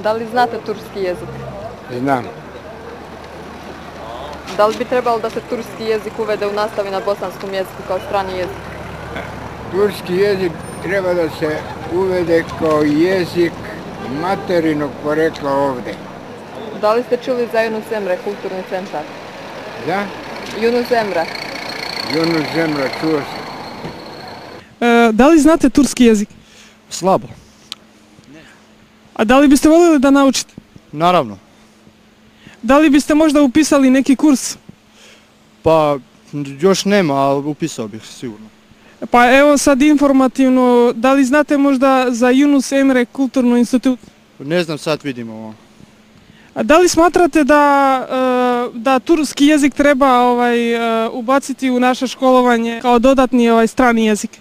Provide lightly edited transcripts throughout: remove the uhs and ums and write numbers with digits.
Da li znate turski jezik? Znam. Da li bi trebalo da se turski jezik uvede u nastavi na bosanskom jeziku kao strani jezik? Turski jezik treba da se uvede kao jezik materinog porekla ovde. Da li ste čuli za Yunus Emre, kulturni centar? Da? Yunus Emre. Yunus Emre, čuo sam. Da li znate turski jezik? Slabo. A da li biste voljeli da naučite? Naravno. Da li biste možda upisali neki kurs? Pa još nema, ali upisao bih sigurno. Pa evo sad informativno, da li znate možda za Yunus Emre kulturnu instituciju? Ne znam, sad vidimo. A da li smatrate da turski jezik treba ubaciti u naše školovanje kao dodatni strani jezik?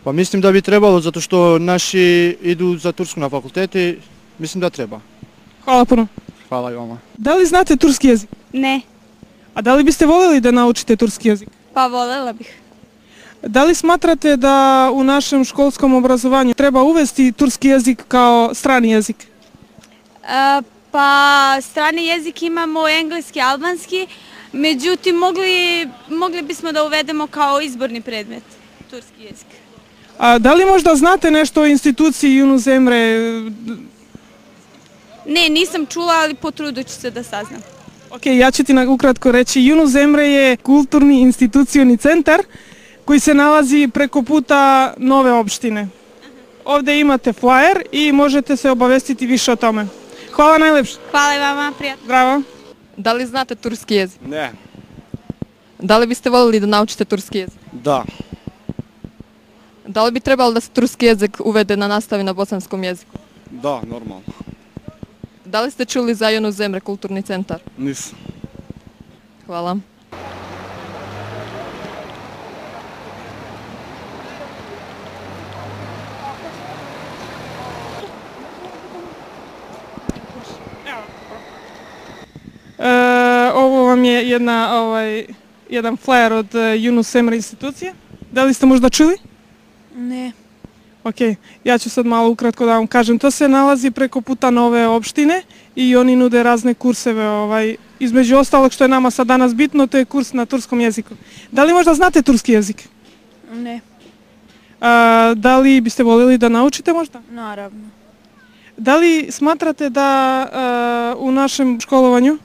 Pa mislim da bi trebalo, zato što naši idu za tursku na fakulteti, mislim da treba. Hvala puno. Hvala i vama. Da li znate turski jezik? Ne. A da li biste voljeli da naučite turski jezik? Pa voljela bih. Da li smatrate da u našem školskom obrazovanju treba uvesti turski jezik kao strani jezik? Pa strani jezik imamo engleski, albanski, međutim mogli bismo da uvedemo kao izborni predmet turski jezik. A da li možda znate nešto o instituciji Yunus Emre? Ne, nisam čula, ali potrudit ću se da saznam. Ok, ja ću ti ukratko reći. Yunus Emre je kulturni institucioni centar koji se nalazi preko puta Nove opštine. Ovdje imate flyer i možete se obavestiti više o tome. Hvala najlepše. Hvala i vama, prijatno. Zdravo. Da li znate turski jezik? Ne. Da li biste voljeli da naučite turski jezik? Da. Da li bi trebalo da se turski jezik uvede na nastavi na bosanskom jeziku? Da, normalno. Da li ste čuli za Yunus Emre, kulturni centar? Nisam. Hvala. Ovo vam je jedan flyer od Yunus Emre institucije. Da li ste možda čuli? Ne. Ok, ja ću sad malo ukratko da vam kažem. To se nalazi preko puta Nove opštine i oni nude razne kurseve. Između ostalog što je nama sad danas bitno, to je kurs na turskom jeziku. Da li možda znate turski jezik? Ne. Da li biste voljeli da naučite možda? Naravno. Da li smatrate da u našem školovanju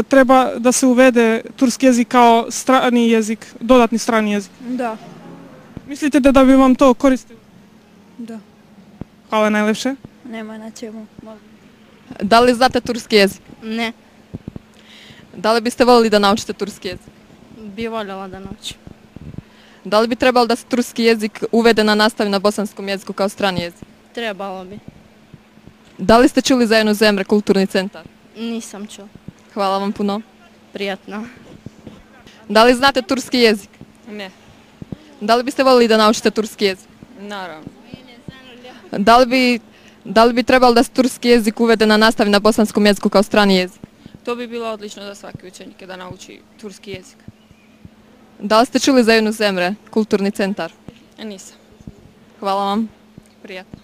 treba da se uvede turski jezik kao strani jezik, dodatni strani jezik? Da. Mislite da bi vam to koristilo? Da. Hvala najlepše. Nema na čemu. Da li znate turski jezik? Ne. Da li biste voljeli da naučite turski jezik? Bi voljela da naučim. Da li bi trebalo da se turski jezik uvede na nastavi na bosanskom jeziku kao strani jezik? Trebalo bi. Da li ste čuli za Yunus Emre, kulturni centar? Nisam čula. Hvala vam puno. Prijatno. Da li znate turski jezik? Ne. Da li biste voljeli da naučite turski jezik? Naravno. Da li bi trebalo da se turski jezik uvede na nastavi na bosanskom jeziku kao strani jezik? To bi bilo odlično za svaki učenik da nauči turski jezik. Da li ste čuli za Yunus Emre, kulturni centar? Nisam. Hvala vam. Prijatno.